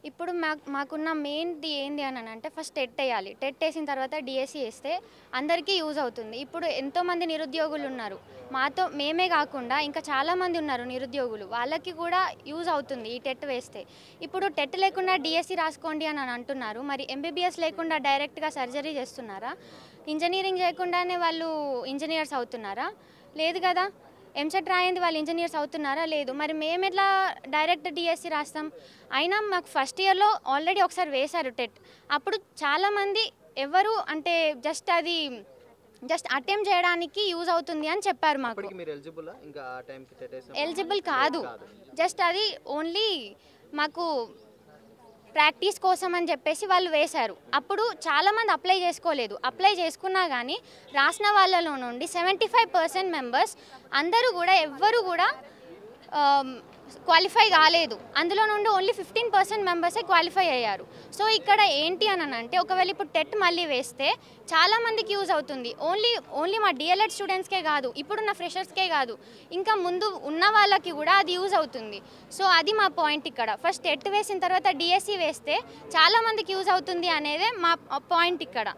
ఇప్పుడు మాకున్న మెయిన్ది ఏంది అని అంటే ఫస్ట్ టెట్ వేయాలి. టెట్ వేసిన తర్వాత డిఎస్సి వేస్తే అందరికీ యూజ్ అవుతుంది. ఇప్పుడు ఎంతోమంది నిరుద్యోగులు ఉన్నారు. మేమే కాకుండా ఇంకా చాలామంది ఉన్నారు నిరుద్యోగులు. వాళ్ళకి కూడా యూజ్ అవుతుంది ఈ టెట్ వేస్తే. ఇప్పుడు టెట్ లేకుండా డిఎస్సి రాసుకోండి అని అంటున్నారు. మరి ఎంబీబీఎస్ లేకుండా డైరెక్ట్గా సర్జరీ చేస్తున్నారా? ఇంజనీరింగ్ చేయకుండానే వాళ్ళు ఇంజనీర్స్ అవుతున్నారా? లేదు కదా. ఎంసెట్ రాయింది వాళ్ళు ఇంజనీర్స్ అవుతున్నారా? లేదు. మరి మేము ఎట్లా డైరెక్ట్ డిఎస్సి రాస్తాం? అయినా మాకు ఫస్ట్ ఇయర్లో ఆల్రెడీ ఒకసారి వేశారు టెట్. అప్పుడు చాలామంది ఎవరు అంటే జస్ట్ అటెంప్ట్ చేయడానికి యూజ్ అవుతుంది అని చెప్పారు మాకు. ఎలిజిబుల్ కాదు, జస్ట్ అది ఓన్లీ మాకు ప్రాక్టీస్ కోసం అని చెప్పేసి వాళ్ళు వేశారు. అప్పుడు చాలామంది అప్లై చేసుకోలేదు. అప్లై చేసుకున్నా కానీ రాసిన వాళ్ళలో నుండి 75% మెంబర్స్ అందరూ కూడా ఎవ్వరు కూడా క్వాలిఫై కాలేదు. అందులో నుండి ఓన్లీ 15% మెంబర్సే క్వాలిఫై అయ్యారు. సో ఇక్కడ ఏంటి అని అంటే ఒకవేళ ఇప్పుడు టెట్ మళ్ళీ వేస్తే చాలామందికి యూజ్ అవుతుంది. ఓన్లీ మా డిఎల్ఎడ్ స్టూడెంట్స్కే కాదు, ఇప్పుడున్న ఫ్రెషర్స్కే కాదు, ఇంకా ముందు ఉన్న వాళ్ళకి కూడా అది యూజ్ అవుతుంది. సో అది మా పాయింట్ ఇక్కడ. ఫస్ట్ టెట్ వేసిన తర్వాత డిఎస్సి వేస్తే చాలామందికి యూజ్ అవుతుంది అనేదే మా పాయింట్ ఇక్కడ.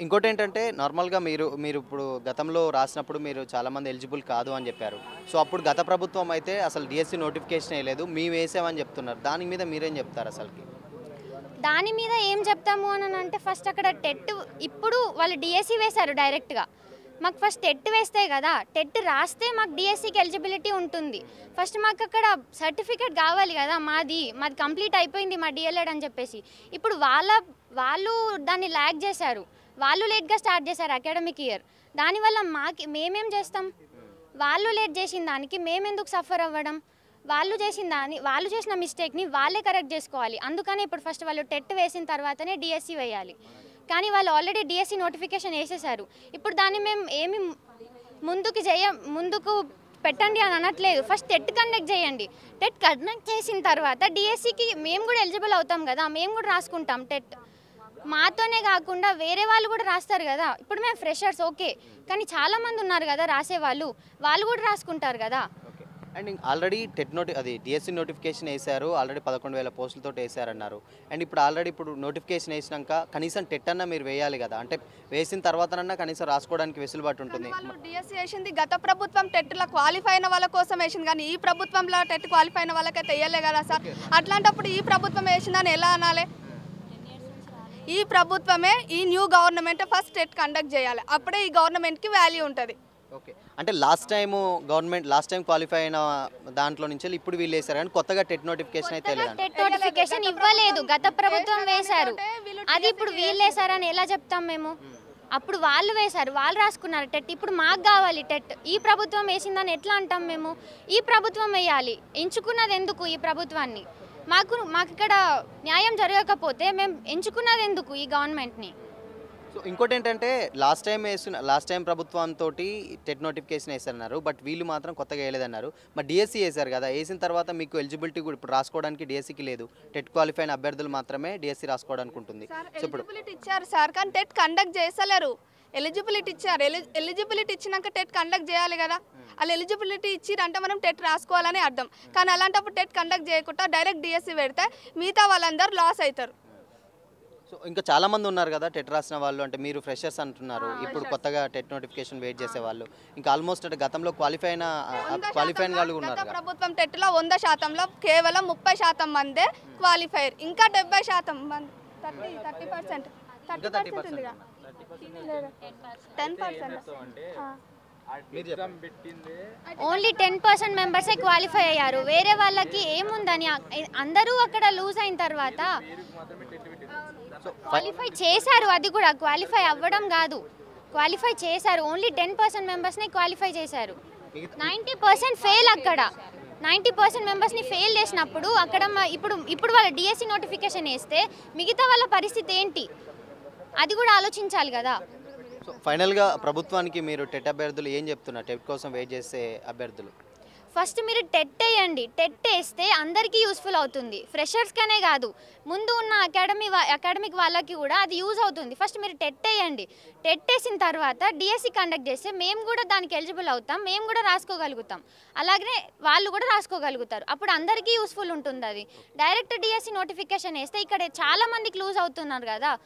ఇంకోటి ఏంటంటే నార్మల్గా మీరు ఇప్పుడు గతంలో రాసినప్పుడు మీరు చాలామంది ఎలిజిబుల్ కాదు అని చెప్పారు. సో అప్పుడు గత ప్రభుత్వం అయితే అసలు డిఎస్సి నోటిఫికేషన్ వేయలేదు, మేము వేసామని చెప్తున్నారు. దాని మీద మీరేం చెప్తారు? అసలుకి దాని మీద ఏం చెప్తాము అని అంటే ఫస్ట్ అక్కడ టెట్ ఇప్పుడు వాళ్ళు డిఎస్సి వేశారు డైరెక్ట్గా. మాకు ఫస్ట్ టెట్ వేస్తే కదా, టెట్ రాస్తే మాకు డిఎస్సికి ఎలిజిబిలిటీ ఉంటుంది. ఫస్ట్ మాకు అక్కడ సర్టిఫికేట్ కావాలి కదా, మాది కంప్లీట్ అయిపోయింది మా డిఎల్ఎడ్ అని చెప్పేసి. ఇప్పుడు వాళ్ళు దాన్ని ల్యాగ్ చేశారు, వాళ్ళు లేట్గా స్టార్ట్ చేశారు అకాడమిక్ ఇయర్. దానివల్ల మేమేం చేస్తాం? వాళ్ళు లేట్ చేసిన దానికి మేమెందుకు సఫర్ అవ్వడం? వాళ్ళు చేసిన మిస్టేక్ని వాళ్ళే కరెక్ట్ చేసుకోవాలి. అందుకని ఇప్పుడు ఫస్ట్ వాళ్ళు టెట్ వేసిన తర్వాతనే డిఎస్సి వేయాలి. కానీ వాళ్ళు ఆల్రెడీ డిఎస్సి నోటిఫికేషన్ వేసేసారు. ఇప్పుడు దాన్ని మేము ఏమి ముందుకు పెట్టండి అని అనట్లేదు. ఫస్ట్ టెట్ కండక్ట్ చేయండి. టెట్ కండక్ట్ చేసిన తర్వాత డిఎస్సికి మేము కూడా ఎలిజిబుల్ అవుతాం కదా, మేము కూడా రాసుకుంటాం టెట్. మాతోనే కాకుండా వేరే వాళ్ళు కూడా రాస్తారు కదా. ఇప్పుడు మేము ఫ్రెషర్స్ ఓకే, కానీ చాలామంది ఉన్నారు కదా రాసేవాళ్ళు, వాళ్ళు కూడా రాసుకుంటారు కదా. అండ్ ఆల్రెడీ డిఎస్సి నోటిఫికేషన్ వేశారు, ఆల్రెడీ 11,000 పోస్టులతో వేశారన్నారు. అండ్ ఇప్పుడు నోటిఫికేషన్ వేసినాక కనీసం టెట్ అన్నా మీరు వేయాలి కదా, అంటే వేసిన తర్వాతనన్నా కనీసం రాసుకోవడానికి వెసులుబాటు ఉంటుంది. వాళ్ళు డిఎస్సి వేసింది గత ప్రభుత్వం టెట్లో క్వాలిఫై అయిన వాళ్ళ కోసం వేసింది, కానీ ఈ ప్రభుత్వంలో టెట్ క్వాలిఫై అయిన వాళ్ళకైతే వేయలే కదా సార్. అట్లాంటప్పుడు ఈ ప్రభుత్వం వేసిందని ఎలా అనాలి? ఈ ప్రభుత్వమే, ఈ new government first TET conduct చేయాలి, అప్పుడే ఈ గవర్నమెంట్కి వాల్యూ ఉంటుంది. ఓకే, అంటే లాస్ట్ టైం క్వాలిఫై అయిన దాంట్లో నుంచి ఇప్పుడు వీళ్ళు వేశారు, కానీ కొత్తగా టెట్ నోటిఫికేషన్ అయితే టెట్ నోటిఫికేషన్ ఇవ్వలేదు, గత ప్రభుత్వం వేశారు. అది ఇప్పుడు వీళ్ళు వేశారని ఎలా చెప్తాం మేము? అప్పుడు వాళ్ళు వేశారు, వాళ్ళు రాసుకున్నారు టెట్. ఇప్పుడు మాకు కావాలి టెట్. ఈ ప్రభుత్వం వేసిందని ఎట్లా అంటాం మేము? ఈ ప్రభుత్వం వేయాలి. ఎంచుకున్నది ఎందుకు ఈ ప్రభుత్వాన్ని? మాకు ఇక్కడ న్యాయం జరగకపోతే మేము ఎంచుకున్నది ఎందుకు ఈ గవర్నమెంట్ని? సో ఇంకోటి ఏంటంటే లాస్ట్ టైం ప్రభుత్వంతో టెట్ నోటిఫికేషన్ వేశారన్నారు, బట్ వీళ్ళు మాత్రం కొత్తగా వేయలేదన్నారు. మరి డిఎస్సి వేశారు కదా, వేసిన తర్వాత మీకు ఎలిజిబిలిటీ కూడా ఇప్పుడు రాసుకోవడానికి డిఎస్సికి లేదు, టెట్ క్వాలిఫై అయిన అభ్యర్థులు మాత్రమే డిఎస్సి రాసుకోవడానికి ఉంటుంది. సో ఇప్పుడు ఎలిజిబిలిటీ ఇచ్చారు సార్, కానీ టెట్ కండక్ట్ చేస్తలేరు. ఎలిజిబిలిటీ ఇచ్చారు, ఎలిజిబిలిటీ ఇచ్చినాక టెట్ కండక్ట్ చేయాలి కదా. వాళ్ళు ఎలిజిబిలిటీ ఇచ్చిరంటే మనం టెట్ రాసుకోవాలని అర్థం. కానీ అలాంటప్పుడు టెట్ కండక్ట్ చేయకుండా డైరెక్ట్ డిఎస్సి పెడితే మిగతా వాళ్ళందరూ లాస్ అవుతారు. సో ఇంకా చాలామంది ఉన్నారు కదా టెట్ రాసిన వాళ్ళు, అంటే మీరు ఫ్రెషర్స్ అంటున్నారు, ఇప్పుడు కొత్తగా టెట్ నోటిఫికేషన్ వెయిట్ చేసే వాళ్ళు, ఇంకా ఆల్మోస్ట్ అంటే గతంలో క్వాలిఫై అయిన వాళ్ళు ఉన్నారు. ప్రభుత్వం టెట్లో 100%లో కేవలం 30% మందే క్వాలిఫైర్, ఇంకా 70% మంది 30% ఉందిగా, 10%. ఓన్లీ 10% మెంబర్సే క్వాలిఫై అయ్యారు. వేరే వాళ్ళకి ఏముందని అందరూ అక్కడ లూజ్ అయిన తర్వాత క్వాలిఫై చేశారు. అది కూడా క్వాలిఫై అవ్వడం కాదు, క్వాలిఫై చేశారు. ఓన్లీ 10% మెంబర్స్ని క్వాలిఫై చేశారు. 90% ఫెయిల్. అక్కడ 90% మెంబర్స్ని ఫెయిల్ చేసినప్పుడు అక్కడ ఇప్పుడు వాళ్ళ డిఎస్సి నోటిఫికేషన్ వేస్తే మిగతా వాళ్ళ పరిస్థితి ఏంటి? అది కూడా ఆలోచించాలి కదా. సో ఫైనల్గా ప్రభుత్వానికి మీరు టెట్ అభ్యర్థులు ఏం చెప్తున్నారు? టెట్ కోసం వెయిట్ చేసే అభ్యర్థులు ఫస్ట్ మీరు టెట్ వేయండి. టెట్ వేస్తే అందరికీ యూస్ఫుల్ అవుతుంది, ఫ్రెషర్స్కనే కాదు, ముందు ఉన్న అకాడమిక్ వాళ్ళకి కూడా అది యూజ్ అవుతుంది. ఫస్ట్ మీరు టెట్ వేయండి. టెట్ వేసిన తర్వాత డిఎస్సి కండక్ట్ చేస్తే మేము కూడా దానికి ఎలిజిబుల్ అవుతాం, మేము కూడా రాసుకోగలుగుతాం, అలాగే వాళ్ళు కూడా రాసుకోగలుగుతారు. అప్పుడు అందరికీ యూస్ఫుల్ ఉంటుంది. అది డైరెక్ట్ డిఎస్సి నోటిఫికేషన్ వేస్తే ఇక్కడ చాలా మందికి లూజ్ అవుతున్నారు కదా.